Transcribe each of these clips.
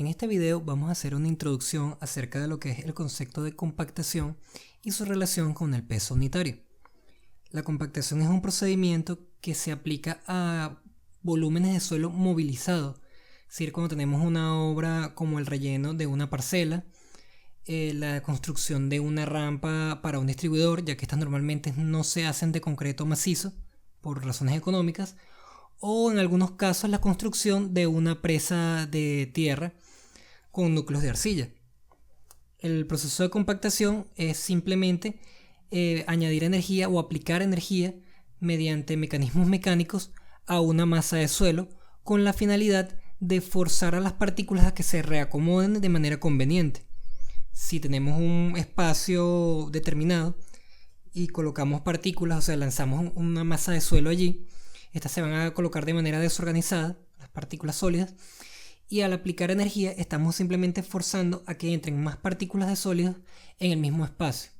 este video vamos a hacer una introducción acerca de lo que es el concepto de compactación y su relación con el peso unitario. La compactación es un procedimiento que se aplica a volúmenes de suelo movilizados, es decir, cuando tenemos una obra como el relleno de una parcela, la construcción de una rampa para un distribuidor, ya que estas normalmente no se hacen de concreto macizo por razones económicas, o en algunos casos la construcción de una presa de tierra con núcleos de arcilla. El proceso de compactación es simplemente añadir energía o aplicar energía mediante mecanismos mecánicos a una masa de suelo con la finalidad de forzar a las partículas a que se reacomoden de manera conveniente. Si tenemos un espacio determinado y colocamos partículas, o sea, lanzamos una masa de suelo allí, estas se van a colocar de manera desorganizada, las partículas sólidas, y al aplicar energía estamos simplemente forzando a que entren más partículas de sólidos en el mismo espacio.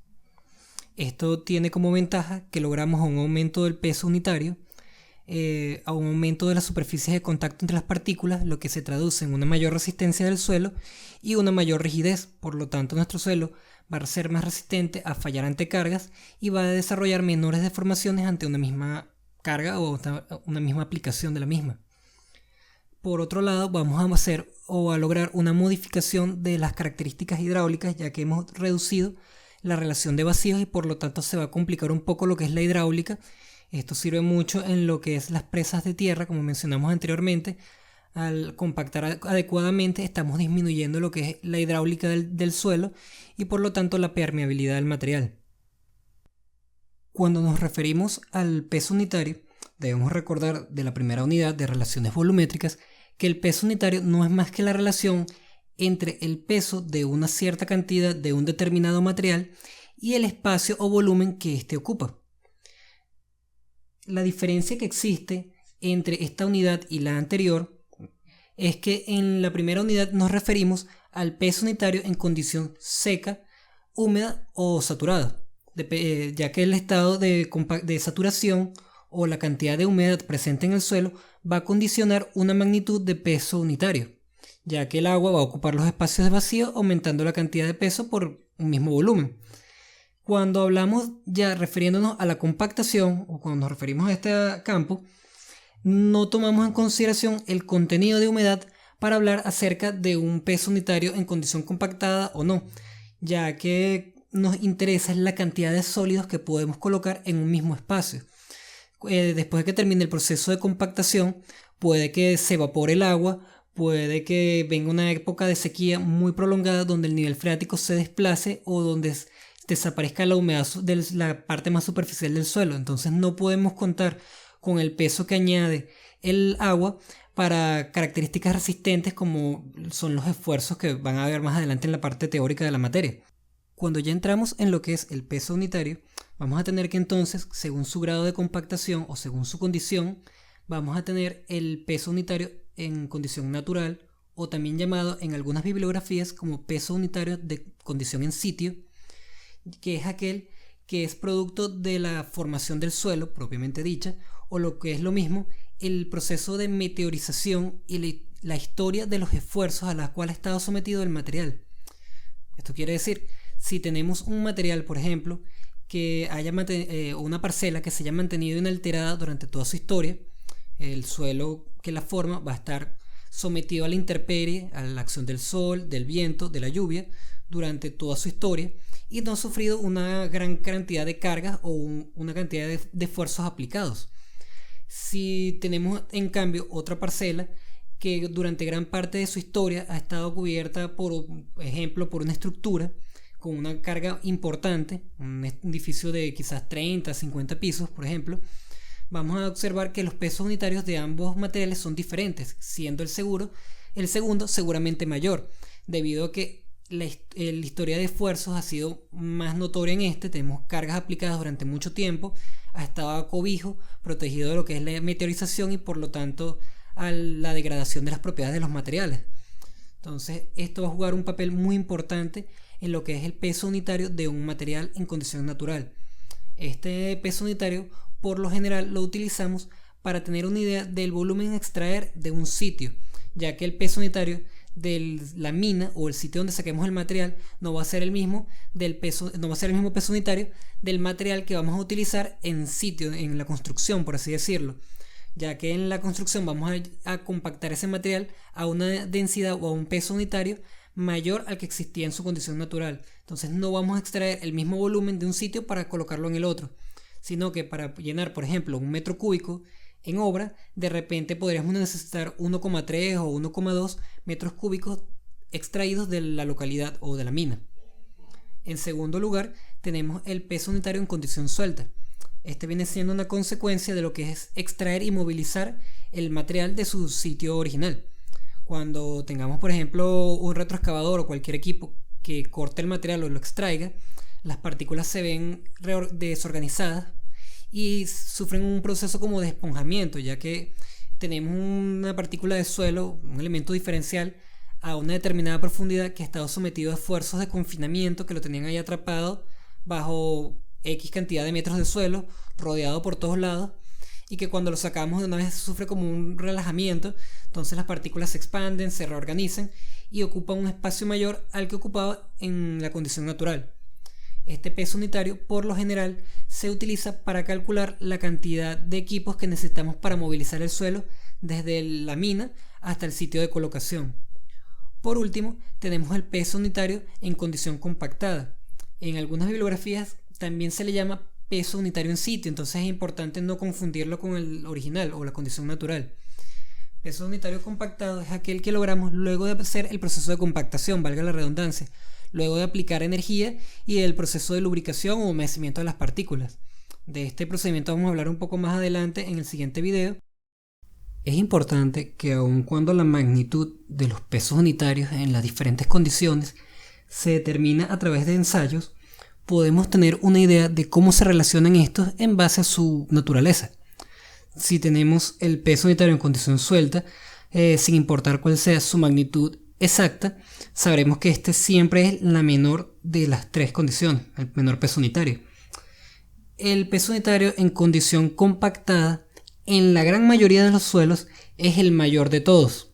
Esto tiene como ventaja que logramos un aumento del peso unitario, a un aumento de las superficies de contacto entre las partículas, lo que se traduce en una mayor resistencia del suelo y una mayor rigidez. Por lo tanto, nuestro suelo va a ser más resistente a fallar ante cargas y va a desarrollar menores deformaciones ante una misma carga o una misma aplicación de la misma. Por otro lado, vamos a hacer o a lograr una modificación de las características hidráulicas, ya que hemos reducido la relación de vacíos y por lo tanto se va a complicar un poco lo que es la hidráulica. Esto sirve mucho en lo que es las presas de tierra, como mencionamos anteriormente. Al compactar adecuadamente estamos disminuyendo lo que es la hidráulica del suelo y por lo tanto la permeabilidad del material. Cuando nos referimos al peso unitario, debemos recordar de la primera unidad de relaciones volumétricas que el peso unitario no es más que la relación entre el peso de una cierta cantidad de un determinado material y el espacio o volumen que éste ocupa. La diferencia que existe entre esta unidad y la anterior es que en la primera unidad nos referimos al peso unitario en condición seca, húmeda o saturada, ya que el estado de saturación o la cantidad de humedad presente en el suelo va a condicionar una magnitud de peso unitario, ya que el agua va a ocupar los espacios de vacío aumentando la cantidad de peso por un mismo volumen. Cuando hablamos ya refiriéndonos a la compactación o cuando nos referimos a este campo, no tomamos en consideración el contenido de humedad para hablar acerca de un peso unitario en condición compactada o no, ya que nos interesa la cantidad de sólidos que podemos colocar en un mismo espacio. Después de que termine el proceso de compactación, puede que se evapore el agua, puede que venga una época de sequía muy prolongada donde el nivel freático se desplace o donde desaparezca la humedad de la parte más superficial del suelo. Entonces no podemos contar con el peso que añade el agua para características resistentes como son los esfuerzos que van a ver más adelante en la parte teórica de la materia. Cuando ya entramos en lo que es el peso unitario, vamos a tener que entonces, según su grado de compactación o según su condición, vamos a tener el peso unitario en condición natural o también llamado en algunas bibliografías como peso unitario de condición en sitio, que es aquel que es producto de la formación del suelo propiamente dicha, o lo que es lo mismo, el proceso de meteorización y la historia de los esfuerzos a los cuales ha estado sometido el material. Esto quiere decir, si tenemos un material, por ejemplo, que haya una parcela que se haya mantenido inalterada durante toda su historia, el suelo que la forma va a estar sometido a la intemperie, a la acción del sol, del viento, de la lluvia, durante toda su historia y no ha sufrido una gran cantidad de cargas o una cantidad de esfuerzos aplicados. Si tenemos en cambio otra parcela que durante gran parte de su historia ha estado cubierta por ejemplo por una estructura con una carga importante, un edificio de quizás 30, 50 pisos por ejemplo, vamos a observar que los pesos unitarios de ambos materiales son diferentes, siendo el segundo seguramente mayor, debido a que la historia de esfuerzos ha sido más notoria en este. Tenemos cargas aplicadas durante mucho tiempo, ha estado a cobijo, protegido de lo que es la meteorización y por lo tanto a la degradación de las propiedades de los materiales. Entonces esto va a jugar un papel muy importante en lo que es el peso unitario de un material en condición natural. Este peso unitario por lo general lo utilizamos para tener una idea del volumen a extraer de un sitio, ya que el peso unitario de la mina o el sitio donde saquemos el material no va a ser el mismo no va a ser el mismo peso unitario del material que vamos a utilizar en sitio, en la construcción, por así decirlo, ya que en la construcción vamos a compactar ese material a una densidad o a un peso unitario mayor al que existía en su condición natural. Entonces no vamos a extraer el mismo volumen de un sitio para colocarlo en el otro, sino que para llenar, por ejemplo, un metro cúbico en obra, de repente podríamos necesitar 1,3 o 1,2 metros cúbicos extraídos de la localidad o de la mina. En segundo lugar, tenemos el peso unitario en condición suelta. Este viene siendo una consecuencia de lo que es extraer y movilizar el material de su sitio original. Cuando tengamos, por ejemplo, un retroexcavador o cualquier equipo que corte el material o lo extraiga, las partículas se ven desorganizadas y sufren un proceso como de esponjamiento, ya que tenemos una partícula de suelo, un elemento diferencial, a una determinada profundidad que ha estado sometido a esfuerzos de confinamiento que lo tenían ahí atrapado bajo X cantidad de metros de suelo, rodeado por todos lados, y que cuando lo sacamos de una vez sufre como un relajamiento. Entonces las partículas se expanden, se reorganizan y ocupan un espacio mayor al que ocupaba en la condición natural. Este peso unitario, por lo general, se utiliza para calcular la cantidad de equipos que necesitamos para movilizar el suelo desde la mina hasta el sitio de colocación. Por último, tenemos el peso unitario en condición compactada. En algunas bibliografías también se le llama peso unitario en sitio, entonces es importante no confundirlo con el original o la condición natural. Peso unitario compactado es aquel que logramos luego de hacer el proceso de compactación, valga la redundancia, luego de aplicar energía y el proceso de lubricación o humedecimiento de las partículas. De este procedimiento vamos a hablar un poco más adelante en el siguiente video. Es importante que aun cuando la magnitud de los pesos unitarios en las diferentes condiciones se determina a través de ensayos, podemos tener una idea de cómo se relacionan estos en base a su naturaleza. Si tenemos el peso unitario en condición suelta, sin importar cuál sea su magnitud exacta, sabremos que este siempre es la menor de las tres condiciones, el menor peso unitario. El peso unitario en condición compactada en la gran mayoría de los suelos es el mayor de todos.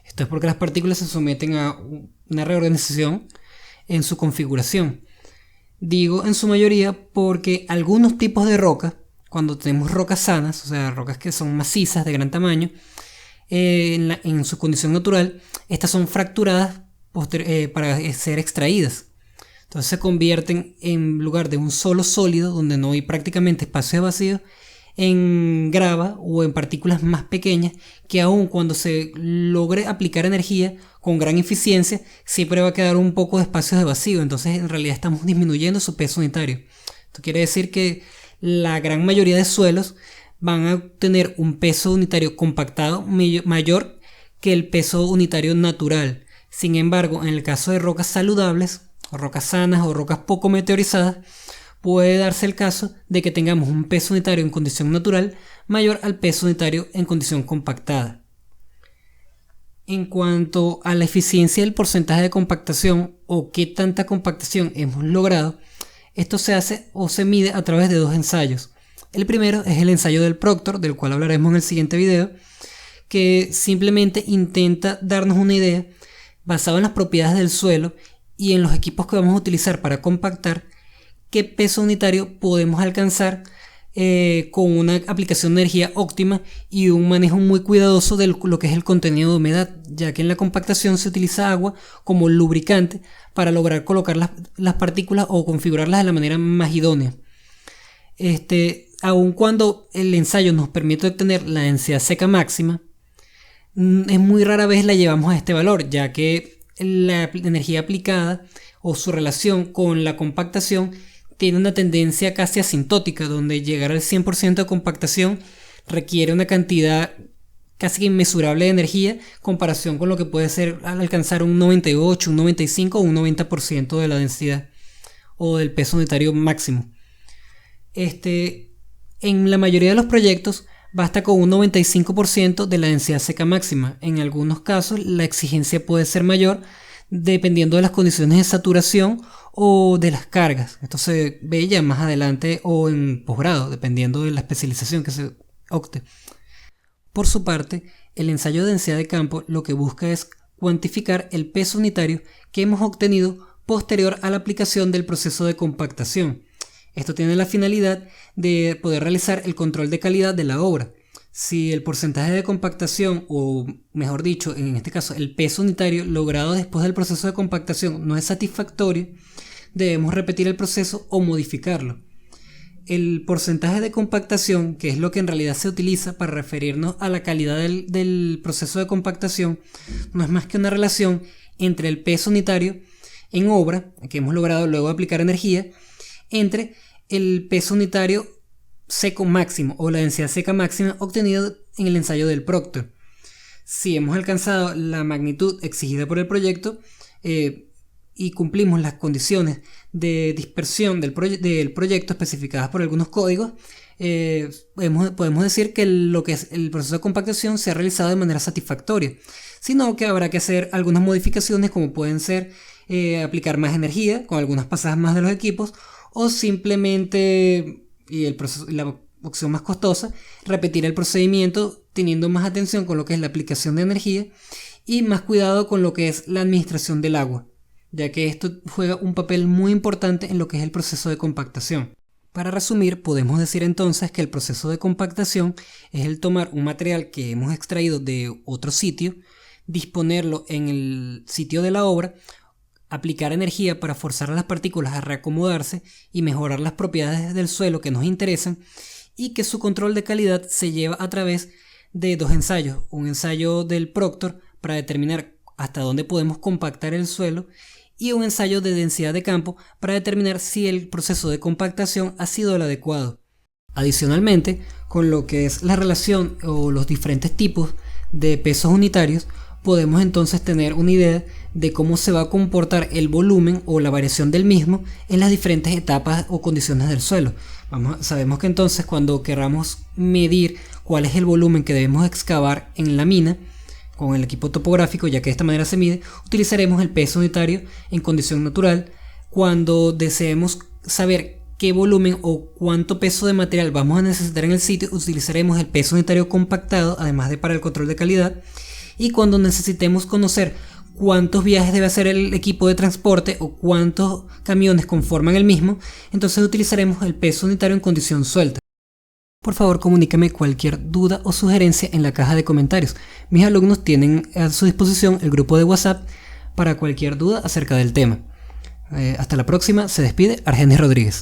Esto es porque las partículas se someten a una reorganización en su configuración. Digo en su mayoría porque algunos tipos de roca, cuando tenemos rocas sanas, o sea, rocas que son macizas de gran tamaño, en su condición natural, estas son fracturadas para ser extraídas. Entonces se convierten, en lugar de un solo sólido, donde no hay prácticamente espacio vacío, en grava o en partículas más pequeñas que aun cuando se logre aplicar energía con gran eficiencia, siempre va a quedar un poco de espacio de vacío. Entonces en realidad estamos disminuyendo su peso unitario. Esto quiere decir que la gran mayoría de suelos van a tener un peso unitario compactado mayor que el peso unitario natural. Sin embargo, en el caso de rocas saludables, o rocas sanas o rocas poco meteorizadas, puede darse el caso de que tengamos un peso unitario en condición natural mayor al peso unitario en condición compactada. En cuanto a la eficiencia del porcentaje de compactación o qué tanta compactación hemos logrado, esto se hace o se mide a través de dos ensayos. El primero es el ensayo del Proctor, del cual hablaremos en el siguiente video, que simplemente intenta darnos una idea basada en las propiedades del suelo y en los equipos que vamos a utilizar para compactar, qué peso unitario podemos alcanzar con una aplicación de energía óptima y un manejo muy cuidadoso de lo que es el contenido de humedad, ya que en la compactación se utiliza agua como lubricante para lograr colocar las partículas o configurarlas de la manera más idónea. Aun cuando el ensayo nos permite obtener la densidad seca máxima, es muy rara vez la llevamos a este valor, ya que la energía aplicada o su relación con la compactación tiene una tendencia casi asintótica, donde llegar al 100% de compactación requiere una cantidad casi inmesurable de energía en comparación con lo que puede ser al alcanzar un 98, un 95 o un 90% de la densidad o del peso unitario máximo. En la mayoría de los proyectos basta con un 95% de la densidad seca máxima. En algunos casos la exigencia puede ser mayor dependiendo de las condiciones de saturación o de las cargas. Esto se ve ya más adelante o en posgrado, dependiendo de la especialización que se opte. Por su parte, el ensayo de densidad de campo lo que busca es cuantificar el peso unitario que hemos obtenido posterior a la aplicación del proceso de compactación. Esto tiene la finalidad de poder realizar el control de calidad de la obra. Si el porcentaje de compactación, o mejor dicho, en este caso el peso unitario logrado después del proceso de compactación no es satisfactorio, debemos repetir el proceso o modificarlo. El porcentaje de compactación, que es lo que en realidad se utiliza para referirnos a la calidad del proceso de compactación, no es más que una relación entre el peso unitario en obra, que hemos logrado luego de aplicar energía, entre el peso unitario seco máximo o la densidad seca máxima obtenida en el ensayo del Proctor. Si hemos alcanzado la magnitud exigida por el proyecto y cumplimos las condiciones de dispersión del proyecto especificadas por algunos códigos, podemos decir que lo que es el proceso de compactación se ha realizado de manera satisfactoria, sino que habrá que hacer algunas modificaciones, como pueden ser aplicar más energía con algunas pasadas más de los equipos, o simplemente, la opción más costosa, repetir el procedimiento teniendo más atención con lo que es la aplicación de energía y más cuidado con lo que es la administración del agua, ya que esto juega un papel muy importante en lo que es el proceso de compactación. Para resumir, podemos decir entonces que el proceso de compactación es el tomar un material que hemos extraído de otro sitio, disponerlo en el sitio de la obra, aplicar energía para forzar a las partículas a reacomodarse y mejorar las propiedades del suelo que nos interesan, y que su control de calidad se lleva a través de dos ensayos: un ensayo del Proctor para determinar hasta dónde podemos compactar el suelo y un ensayo de densidad de campo para determinar si el proceso de compactación ha sido el adecuado. Adicionalmente, con lo que es la relación o los diferentes tipos de pesos unitarios, podemos entonces tener una idea de cómo se va a comportar el volumen o la variación del mismo en las diferentes etapas o condiciones del suelo. Sabemos que entonces cuando queramos medir cuál es el volumen que debemos excavar en la mina con el equipo topográfico, ya que de esta manera se mide, utilizaremos el peso unitario en condición natural. Cuando deseemos saber qué volumen o cuánto peso de material vamos a necesitar en el sitio, utilizaremos el peso unitario compactado, además de para el control de calidad. Y cuando necesitemos conocer cuántos viajes debe hacer el equipo de transporte o cuántos camiones conforman el mismo, entonces utilizaremos el peso unitario en condición suelta. Por favor, comuníqueme cualquier duda o sugerencia en la caja de comentarios. Mis alumnos tienen a su disposición el grupo de WhatsApp para cualquier duda acerca del tema. Hasta la próxima, se despide Argenis Rodríguez.